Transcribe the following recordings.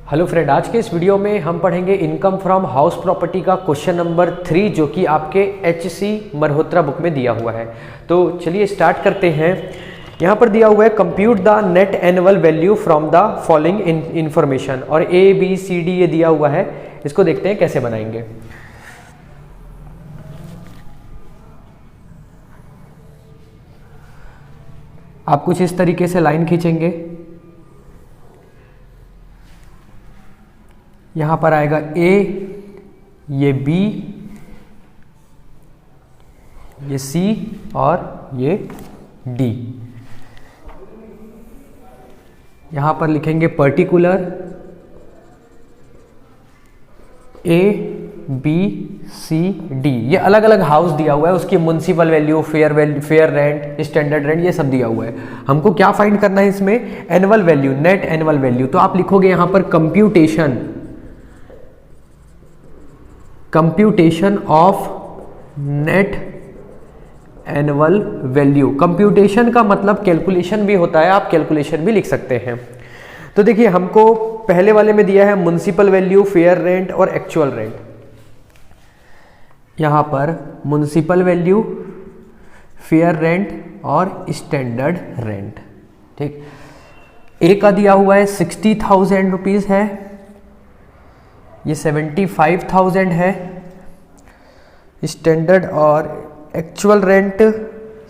Hello friend, आज के इस वीडियो में हम पढ़ेंगे इनकम फ्रॉम हाउस प्रॉपर्टी का क्वेश्चन नंबर 3 जो कि आपके HC मल्होत्रा बुक में दिया हुआ है। तो चलिए स्टार्ट करते हैं। यहाँ पर दिया हुआ है compute the net annual value from the following information, और ABCD ये दिया हुआ है। इसको देखते हैं कैसे बनाएंगे। आप कुछ इस तरीके से लाइन खींचेंगे। यहां पर आएगा A, ये B, ये C और ये D। यहां पर लिखेंगे particular A, B, C, D। ये अलग अलग हाउस दिया हुआ है, उसकी municipal value, fair rent, standard rent, ये सब दिया हुआ है। हमको क्या फाइंड करना है इसमें? Annual value, net annual value. तो आप लिखोगे यहां पर computation of net annual value. Computation का मतलब कैलकुलेशन भी होता है, आप कैलकुलेशन भी लिख सकते हैं। तो देखिए, हमको पहले वाले में दिया है म्युनिसिपल वैल्यू, फेयर रेंट और एक्चुअल रेंट। यहां पर म्युनिसिपल वैल्यू, फेयर रेंट और स्टैंडर्ड रेंट। ठीक, ए का दिया हुआ है 60,000 रुपीज है, ये 75,000 है। स्टैंडर्ड और एक्चुअल रेंट,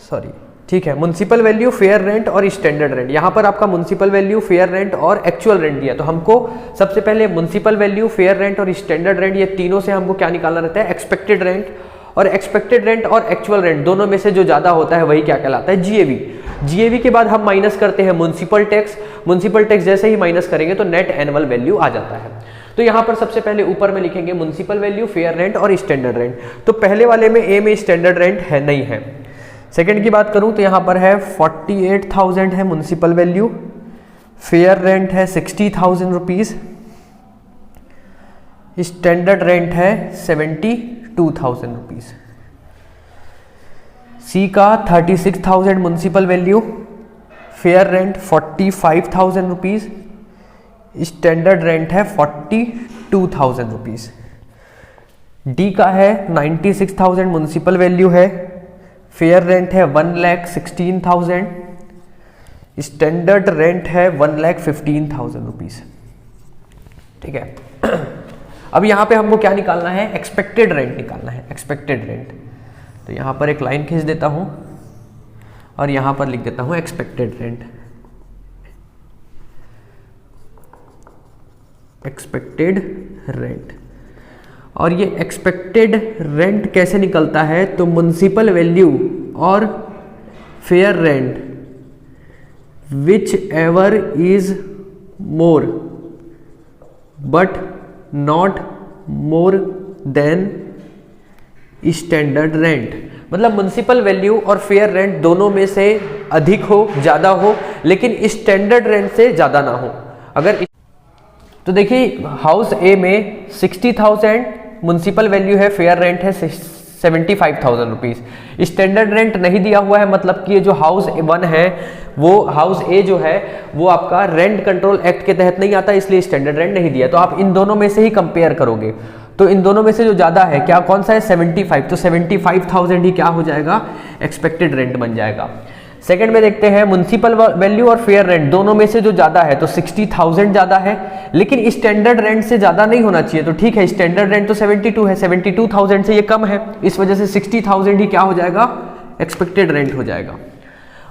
सॉरी, ठीक है, म्युनिसिपल वैल्यू, फेयर रेंट और स्टैंडर्ड रेंट। यहां पर आपका म्युनिसिपल वैल्यू, फेयर रेंट और एक्चुअल रेंट दिया। तो हमको सबसे पहले म्युनिसिपल वैल्यू, फेयर रेंट और स्टैंडर्ड रेंट, ये तीनों से हमको क्या निकालना रहता है? Expected rent. और एक्सपेक्टेड रेंट और एक्चुअल रेंट दोनों में से जो ज्यादा होता है वही क्या कहलाता है? GAV। GAV के बाद हम माइनस करते हैं म्युनिसिपल टैक्स। म्युनिसिपल टैक्स जैसे ही माइनस करेंगे तो नेट एनुअल वैल्यू आ जाता है। तो यहां पर सबसे पहले ऊपर में लिखेंगे म्युनिसिपल वैल्यू, फेयर रेंट और स्टैंडर्ड रेंट। तो पहले वाले में ए में स्टैंडर्ड रेंट है नहीं है। सेकंड की बात करूं तो यहां पर है 48,000 है म्युनिसिपल वैल्यू, फेयर रेंट है 60,000 रुपीज, स्टैंडर्ड रेंट है 72,000 रुपीज। सी का 36,000 municipal value, fair rent 45,000 rupees, standard rent है 42,000 रुपीज। डी का है 96,000 म्युनिसिपल वैल्यू है, फेयर रेंट है 1,16,000, स्टैंडर्ड रेंट है 1,15,000 रुपीज। ठीक है। अब यहां पे हमको क्या निकालना है? एक्सपेक्टेड रेंट निकालना है, एक्सपेक्टेड रेंट। तो यहां पर एक लाइन खींच देता हूं और यहां पर लिख देता हूं एक्सपेक्टेड रेंट। Expected rent. और ये एक्सपेक्टेड रेंट कैसे निकलता है? तो म्युनिसिपल वैल्यू और fair rent whichever is more but not more than standard rent. मतलब म्युनिसिपल वैल्यू और फेयर रेंट दोनों में से अधिक हो, ज्यादा हो, लेकिन स्टैंडर्ड रेंट से ज्यादा ना हो। अगर तो देखिए, हाउस ए में 60,000 म्युनिसिपल वैल्यू है, फेयर रेंट है 75,000 रुपीज। स्टैंडर्ड रेंट नहीं दिया हुआ है, मतलब कि ये जो हाउस 1 है, वो हाउस ए जो है वो आपका रेंट कंट्रोल एक्ट के तहत नहीं आता, इसलिए स्टैंडर्ड रेंट नहीं दिया। तो आप इन दोनों में से ही कंपेयर करोगे। तो इन दोनों में से जो ज्यादा है, क्या कौन सा है? 75। तो 75,000 ही क्या हो जाएगा? एक्सपेक्टेड रेंट बन जाएगा। सेकंड में देखते हैं म्युनिसिपल वैल्यू और फेयर रेंट दोनों में से जो ज्यादा है, तो 60,000 ज्यादा है, लेकिन स्टैंडर्ड रेंट से ज्यादा नहीं होना चाहिए। तो ठीक है, स्टैंडर्ड रेंट तो 72 है, 72,000 से ये कम है, इस वजह से 60,000 ही क्या हो जाएगा? एक्सपेक्टेड रेंट हो जाएगा।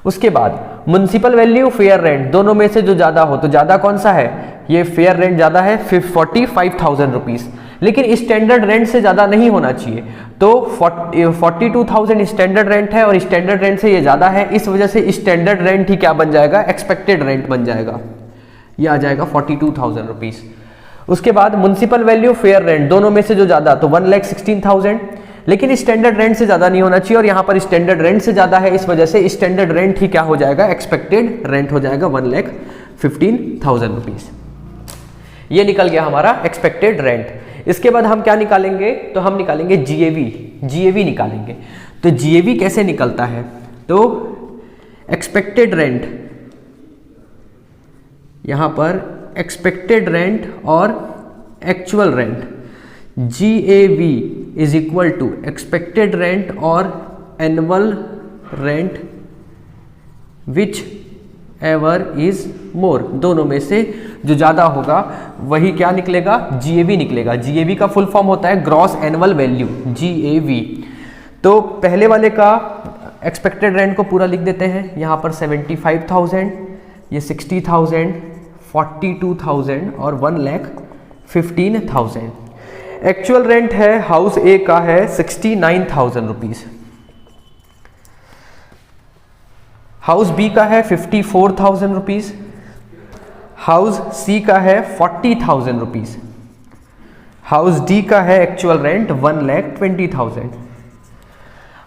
उसके बाद म्युनिसिपल वैल्यू, फेयर रेंट दोनों में से जो ज्यादा हो, तो ज्यादा कौन सा है? ये फेयर रेंट ज्यादा है 45,000 रुपीज, लेकिन स्टैंडर्ड रेंट से ज्यादा नहीं होना चाहिए। तो 42,000 स्टैंडर्ड रेंट है और स्टैंडर्ड रेंट से ये ज्यादा है, इस वजह से स्टैंडर्ड रेंट ही क्या बन जाएगा? एक्सपेक्टेड रेंट बन जाएगा। ये आ जाएगा 42,000 रुपीज। उसके बाद म्युनिसिपल वैल्यू, फेयर रेंट दोनों में से जो ज्यादा, तो 1,16,000, लेकिन स्टैंडर्ड रेंट से ज्यादा नहीं होना चाहिए, और यहां पर स्टैंडर्ड रेंट से ज्यादा है, इस वजह से स्टैंडर्ड रेंट ही क्या हो जाएगा? एक्सपेक्टेड रेंट हो जाएगा 1,15,000 रुपीज। ये निकल गया हमारा एक्सपेक्टेड रेंट। इसके बाद हम क्या निकालेंगे? तो हम निकालेंगे GAV निकालेंगे। तो GAV कैसे निकलता है? तो एक्सपेक्टेड रेंट, यहां पर एक्सपेक्टेड रेंट और actual rent, GAV is equal to expected rent और annual rent whichever is more, दोनों में से जो ज़्यादा होगा वही क्या निकलेगा, GAV निकलेगा। GAV का फुल फॉर्म होता है ग्रॉस एनुअल वैल्यू, GAV। तो पहले वाले का एक्सपेक्टेड रेंट को पूरा लिख देते हैं, यहाँ पर 75,000, ये 60,000, 42,000 और 1,15,000। एक्चुअल रेंट है हाउस ए का है 69,000 रुपीज़, हाउस बी का है 54,000 रुपीज़, हाउस सी का है 40,000 रुपीज़, हाउस डी का है एक्चुअल रेंट 1,20,000।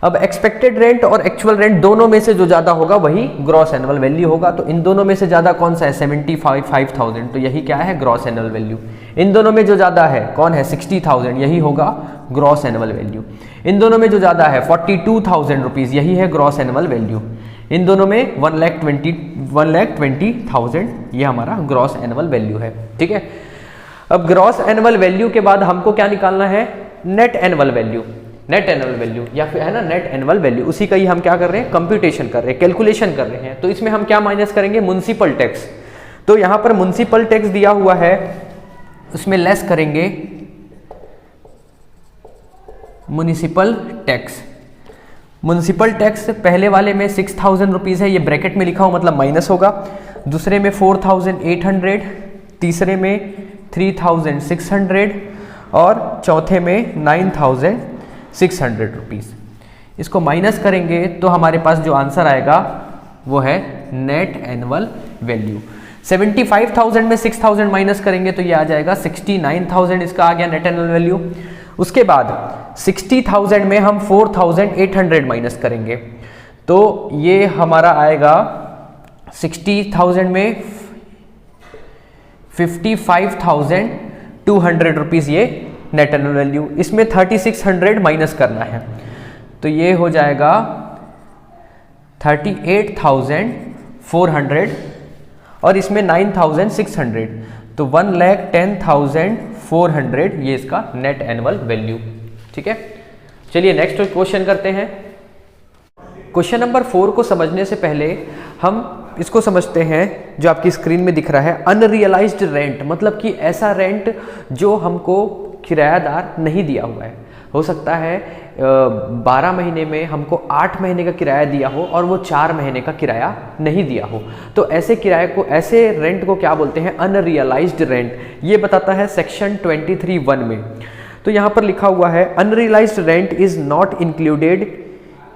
अब एक्सपेक्टेड रेंट और एक्चुअल रेंट दोनों में से जो ज़्यादा होगा वही ग्रॉस एनुअल वैल्यू होगा। तो इन दोनों में से ज़्यादा कौन सा है, 75,000, तो यही क्या है, ग्रॉस एनुअल वैल्यू। इन दोनों में जो ज़्यादा है कौन है, 60,000, यही होगा ग्रॉस एनुअल वैल्यू। इन दोनों में जो ज़्यादा है 42,000 रुपीज़, यही है ग्रॉस एनुअल वैल्यू। इन दोनों में 1,20,000 ये हमारा ग्रॉस एनुअल वैल्यू है। ठीक है, अब ग्रॉस एनुअल वैल्यू के बाद हमको क्या निकालना है, net annual value. Net annual value या फिर है ना नेट एनुअल वैल्यू, उसी का ही हम क्या कर रहे हैं, कंप्यूटेशन कर रहे हैं, कैलकुलेशन कर रहे हैं। तो इसमें हम क्या माइनस करेंगे, म्युनिसिपल टैक्स। तो यहाँ पर म्युनिसिपल टैक्स दिया हुआ है, उसमें लेस करेंगे म्युनिसिपल टैक्स। म्युनिसिपल टैक्स पहले वाले में 6,000 रुपीज़ है, ये ब्रैकेट में लिखा हो मतलब माइनस होगा। दूसरे में 4,800, तीसरे में 3,600 और चौथे में 9,600 रुपीज़। इसको माइनस करेंगे तो हमारे पास जो आंसर आएगा वो है नेट एनुअल वैल्यू। 75,000 में 6,000 माइनस करेंगे तो ये आ जाएगा 69,000, इसका आ गया नेट एनुअल वैल्यू। उसके बाद 60,000 में हम 4,800 माइनस करेंगे तो ये हमारा आएगा 60,000 में 55,200 रुपीज़, ये नेट एनुअल वैल्यू। इसमें 3,600 माइनस करना है तो ये हो जाएगा 38,400 और इसमें 9,600, तो 1,10,400 ये इसका नेट एनुअल वैल्यू। ठीक है, चलिए नेक्स्ट क्वेश्चन करते हैं। क्वेश्चन नंबर 4 को समझने से पहले हम इसको समझते हैं जो आपकी स्क्रीन में दिख रहा है, अनरियलाइज्ड रेंट, मतलब कि ऐसा रेंट जो हमको किरायादार नहीं दिया हुआ है। हो सकता है 12 महीने में हमको 8 महीने का किराया दिया हो और वो 4 महीने का किराया नहीं दिया हो, तो ऐसे किराए को, ऐसे रेंट को क्या बोलते हैं, अनरियलाइज्ड रेंट। ये बताता है सेक्शन 23(1) में। तो यहाँ पर लिखा हुआ है unrealised rent is not included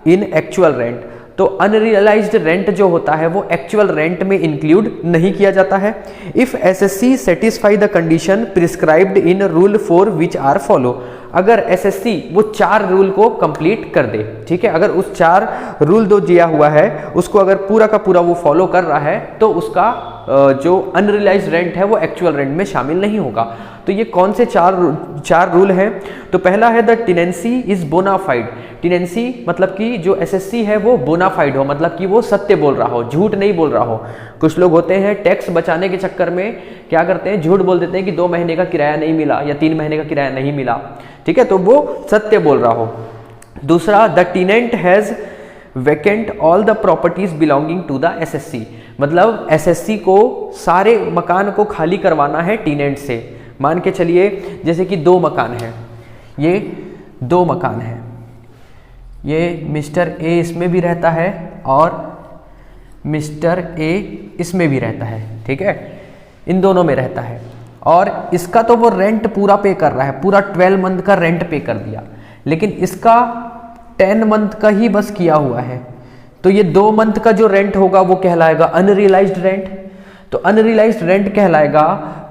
in actual rent. तो अनरियलाइज्ड रेंट जो होता है वो एक्चुअल रेंट में इंक्लूड नहीं किया जाता है। If SSC satisfy the condition prescribed in rule 4 which are follow, अगर एसएससी वो 4 रूल को कंप्लीट कर दे, ठीक है, अगर उस 4 रूल जो दिया हुआ है उसको अगर पूरा का पूरा वो फॉलो कर रहा है तो उसका जो अनरियलाइज्ड रेंट है वो एक्चुअल रेंट में शामिल नहीं होगा। तो ये कौन से 4 रूल हैं? तो पहला है the tenancy is bonafide. Tenancy मतलब कि जो एसएससी है वो बोनाफाइड हो, मतलब कि वो सत्य बोल रहा हो, झूठ नहीं बोल रहा हो। कुछ लोग होते हैं टैक्स बचाने के चक्कर में क्या करते हैं, झूठ बोल देते हैं कि 2 महीने का किराया नहीं मिला या 3 महीने का किराया नहीं मिला, ठीक है, तो वो सत्य बोल रहा हो। दूसरा, the tenant has vacant all the properties belonging to the SSC, मतलब एसएससी को सारे मकान को खाली करवाना है टेनेंट से। मान के चलिए जैसे कि 2 मकान हैं, ये 2 मकान हैं, ये मिस्टर ए इसमें भी रहता है और मिस्टर ए इसमें भी रहता है, ठीक है, इन दोनों में रहता है। और इसका तो वो रेंट पूरा पे कर रहा है, पूरा 12 मंथ का रेंट पे कर दिया, लेकिन इसका 10 मंथ का ही बस किया हुआ है। तो ये 2 मंथ का जो रेंट होगा वो कहलाएगा अनरियलाइज्ड रेंट। तो अनरियलाइज्ड रेंट कहलाएगा,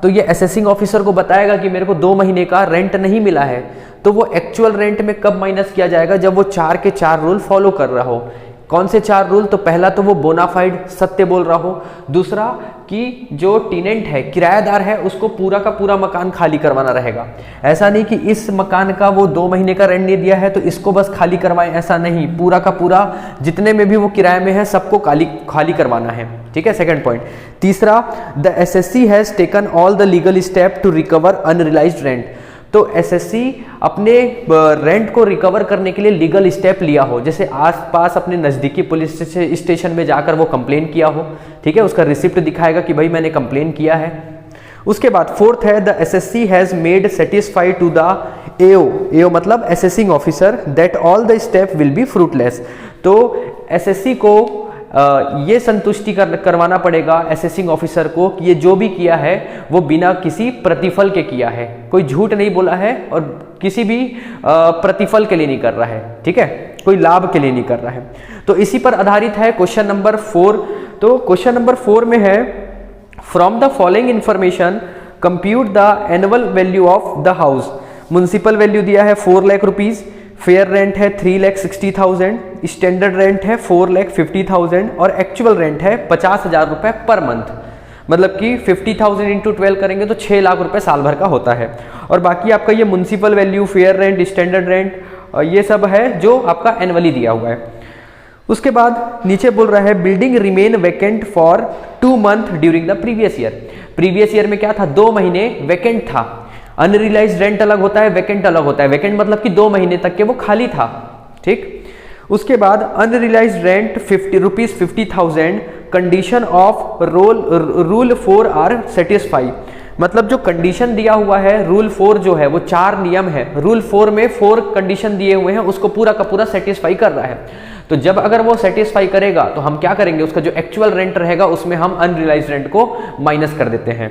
तो ये असेसिंग ऑफिसर को बताएगा कि मेरे को 2 महीने का रेंट नहीं मिला है। तो वो एक्चुअल रेंट में कब माइनस किया जाएगा? जब वो 4 के 4 रूल फॉलो कर रहा हो। कौन से 4 रूल? तो पहला तो वो बोनाफाइड सत्य बोल रहा हो, दूसरा कि जो टेनेंट है, किराएदार है, उसको पूरा का पूरा मकान खाली करवाना रहेगा। ऐसा नहीं कि इस मकान का वो 2 महीने का रेंट नहीं दिया है तो इसको बस खाली करवाएं, ऐसा नहीं, पूरा का पूरा जितने में भी वो किराए में है सबको खाली करवाना है, ठीक है, सेकंड पॉइंट। तीसरा, the SSC has taken all the legal step to recover unrealised rent. तो एसएससी अपने रेंट को रिकवर करने के लिए लीगल स्टेप लिया हो, जैसे आसपास अपने नज़दीकी पुलिस स्टेशन में जाकर वो कंप्लेन किया हो, ठीक है, उसका रिसिप्ट दिखाएगा कि भाई मैंने कंप्लेन किया है। उसके बाद फोर्थ है, the SSC has made satisfied to the AO मतलब assessing officer that all the step will be fruitless. तो एसएससी को ये संतुष्टि करवाना पड़ेगा असेसिंग ऑफिसर को कि ये जो भी किया है वो बिना किसी प्रतिफल के किया है, कोई झूठ नहीं बोला है और किसी भी प्रतिफल के लिए नहीं कर रहा है, ठीक है, कोई लाभ के लिए नहीं कर रहा है। तो इसी पर आधारित है क्वेश्चन नंबर 4। तो क्वेश्चन नंबर 4 में है, from the following information compute the annual value of the house. Municipal value दिया है 4 लाख रुपीज, फेयर रेंट है 3,60,000, स्टैंडर्ड रेंट है 4,50,000 और एक्चुअल रेंट है 50,000 रुपए पर मंथ। मतलब कि 50,000 इंटू 12 करेंगे तो 6 लाख रुपए साल भर का होता है। और बाकी आपका ये municipal value, fair rent, standard rent ये सब है जो आपका एनुअली दिया हुआ है। उसके बाद नीचे बोल रहा है, building remain vacant for 2 month during the previous year. Previous year में क्या था, 2 महीने वैकेंट था। अनरियलाइज्ड रेंट अलग होता है, वैकेंट अलग होता है। वैकेंट मतलब कि 2 महीने तक के वो खाली था, ठीक। उसके बाद unrealised rent ₹50,000 condition of rule 4 are satisfy. मतलब जो कंडीशन दिया हुआ है रूल 4 जो है वो 4 नियम है, रूल 4 में 4 कंडीशन दिए हुए हैं, उसको पूरा का पूरा सेटिस्फाई कर रहा है। तो जब अगर वो सेटिस्फाई करेगा तो हम क्या करेंगे, उसका जो एक्चुअल रेंट रहेगा उसमें हम अनरियलाइज्ड रेंट को माइनस कर देते हैं।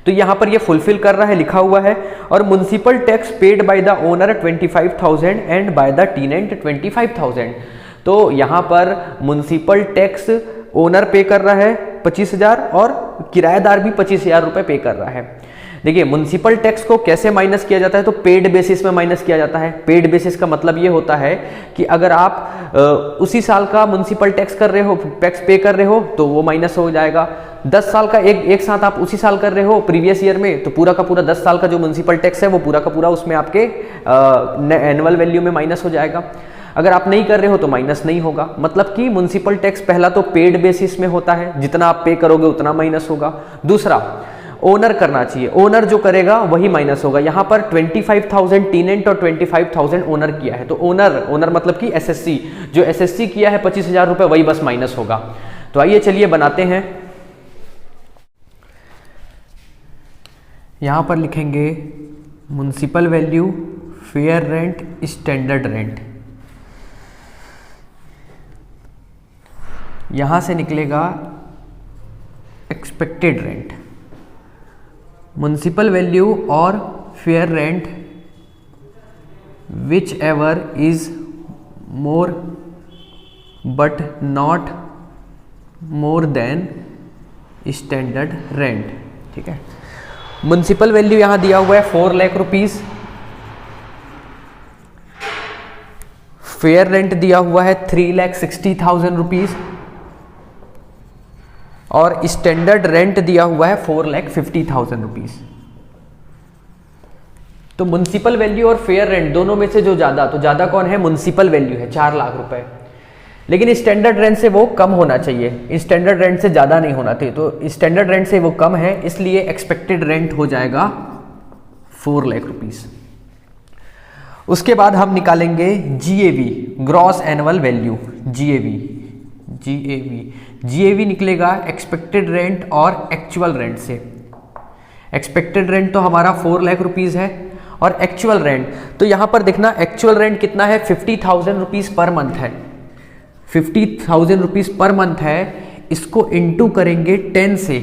तो यहां पर ये फुलफिल कर रहा है, लिखा हुआ है। और municipal tax paid by the owner 25,000 and by the tenant 25,000। तो यहां पर म्युनिसिपल टैक्स ओनर पे कर रहा है 25,000 और किराएदार भी 25,000 रुपए पे कर रहा है। देखिए म्युनिसिपल टैक्स को कैसे माइनस किया जाता है, तो पेड बेसिस में माइनस किया जाता है। पेड बेसिस का मतलब ये होता है कि अगर आप उसी साल का म्युनिसिपल टैक्स कर रहे हो, टैक्स पे कर रहे हो तो वो माइनस हो जाएगा। 10 साल का एक साथ आप उसी साल कर रहे हो प्रीवियस ईयर में, तो पूरा का पूरा 10 साल का जो म्युनिसिपल टैक्स है वो पूरा का पूरा उसमें आपके एनुअल वैल्यू में माइनस हो जाएगा। अगर आप नहीं कर रहे हो तो माइनस नहीं होगा। मतलब कि म्युनिसिपल टैक्स पहला तो पेड बेसिस में होता है, जितना आप पे करोगे उतना माइनस होगा। दूसरा ओनर करना चाहिए, ओनर जो करेगा वही माइनस होगा। यहाँ पर 25,000 टेनेंट और 25,000 ओनर किया है, तो ओनर मतलब कि एसएससी, जो एसएससी किया है 25,000 रुपए वही बस माइनस होगा। तो आइए चलिए बनाते हैं। यहाँ पर लिखेंगे municipal value, fair rent, standard rent. यहाँ से निकलेगा एक्सपेक्टेड रेंट। म्युनिसिपल वैल्यू और fair rent whichever is more but not more than standard rent, ठीक है। म्युनिसिपल वैल्यू यहां दिया हुआ है 4 लाख रुपीज, फेयर रेंट दिया हुआ है 3,60,000 रुपीज और स्टैंडर्ड रेंट दिया हुआ है 4,50,000 रुपीज। तो म्युनिसिपल वैल्यू और फेयर रेंट दोनों में से जो ज्यादा, तो ज्यादा कौन है, म्युनिसिपल वैल्यू है 4 लाख रुपए। लेकिन स्टैंडर्ड रेंट से वो कम होना चाहिए, स्टैंडर्ड रेंट से ज्यादा नहीं होना चाहिए। तो स्टैंडर्ड रेंट से वो कम है, इसलिए एक्सपेक्टेड रेंट हो जाएगा 4 लाख रुपीज। उसके बाद हम निकालेंगे GAV, gross annual value, GAV निकलेगा एक्सपेक्टेड रेंट और एक्चुअल रेंट से। एक्सपेक्टेड रेंट तो हमारा 4 लाख रुपीज है और एक्चुअल रेंट, तो यहां पर देखना एक्चुअल रेंट कितना है, 50,000 रुपीज पर मंथ है। 50,000 रुपीज पर मंथ है, इसको इंटू करेंगे 10 से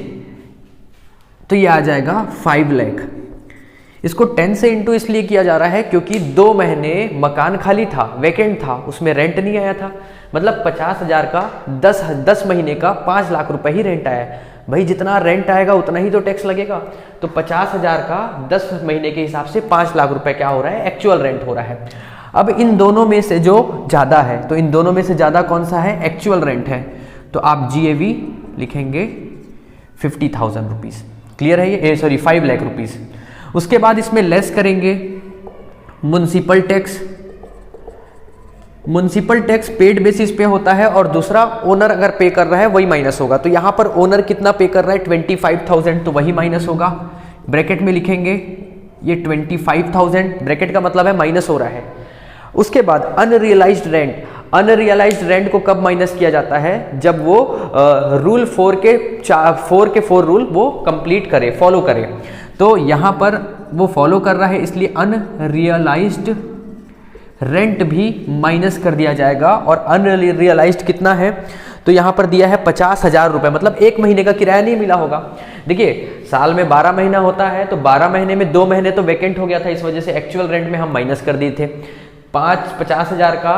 तो ये आ जाएगा 5 लाख। इसको 10 से इंटू इसलिए किया जा रहा है क्योंकि 2 महीने मकान खाली था, वैकेंट था, उसमें रेंट नहीं आया था। मतलब 50,000 का 10 महीने का 5 लाख रुपए ही रेंट आया। भाई जितना रेंट आएगा उतना ही तो टैक्स लगेगा। तो 50,000 का 10 महीने के हिसाब से 5 लाख रुपए क्या हो रहा है, एक्चुअल रेंट हो रहा है। अब इन दोनों में से जो ज़्यादा है, तो इन दोनों में से ज़्यादा कौन सा है? एक्चुअल रेंट है। तो आप GAV लिखेंगे 50,000 रुपीज़। क्लियर है ये? Sorry 5 lakh rupees. उसके बाद इसमें लेस करेंगे municipal tax. Municipal tax paid basis पे होता है और दूसरा ओनर अगर पे कर रहा है वही माइनस होगा। तो यहाँ पर ओनर कितना पे कर रहा है? 25,000, तो वही माइनस होगा। ब्रैकेट में लिखेंगे ये 25,000, ब्रैकेट का मतलब है माइनस हो रहा है। उसके बाद अनरियलाइज्ड रेंट। अनरियलाइज्ड रेंट को कब माइनस किया जाता है? जब वो रूल 4 के 4 रूल वो कंप्लीट करे, फॉलो करे। तो यहाँ पर वो फॉलो कर रहा है, इसलिए अनरियलाइज्ड रेंट भी माइनस कर दिया जाएगा। और अनरियलाइज्ड कितना है? तो यहाँ पर दिया है 50,000 रुपये, मतलब 1 महीने का किराया नहीं मिला होगा। देखिए साल में 12 महीना होता है, तो 12 महीने में 2 महीने तो वैकेंट हो गया था, इस वजह से एक्चुअल रेंट में हम माइनस कर दिए थे। 50,000 का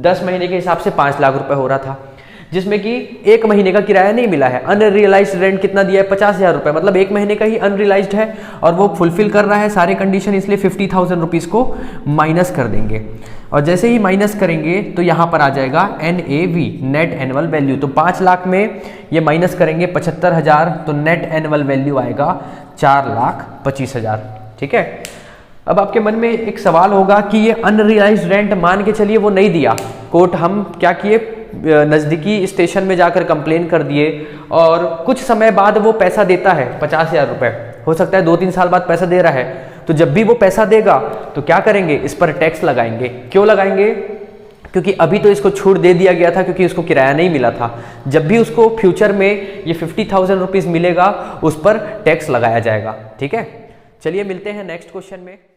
10 महीने के हिसाब से 5 लाख रुपए हो रहा था, जिसमें कि 1 महीने का किराया नहीं मिला है। अनरियलाइज्ड रेंट कितना दिया है? 50,000 रुपये, मतलब 1 महीने का ही अनरियलाइज्ड है और वो फुलफिल कर रहा है सारे कंडीशन, इसलिए 50,000 रुपीज़ को माइनस कर देंगे। और जैसे ही माइनस करेंगे तो यहाँ पर आ जाएगा NAV, नेट एनुअल वैल्यू। तो 5 लाख में ये माइनस करेंगे 75,000, तो नेट एनुअल वैल्यू आएगा 4,25,000। ठीक है। अब आपके मन में एक सवाल होगा कि ये अनरियलाइज्ड रेंट मान के चलिए वो नहीं दिया, कोर्ट हम क्या किए, नज़दीकी स्टेशन में जाकर कंप्लेन कर दिए और कुछ समय बाद वो पैसा देता है 50,000 रुपये, हो सकता है 2-3 साल बाद पैसा दे रहा है। तो जब भी वो पैसा देगा तो क्या करेंगे? इस पर टैक्स लगाएंगे। क्यों लगाएंगे? क्योंकि अभी तो इसको छूट दे दिया गया था क्योंकि उसको किराया नहीं मिला था। जब भी उसको फ्यूचर में ये 50,000 रुपीज़ मिलेगा उस पर टैक्स लगाया जाएगा। ठीक है, चलिए मिलते हैं नेक्स्ट क्वेश्चन में।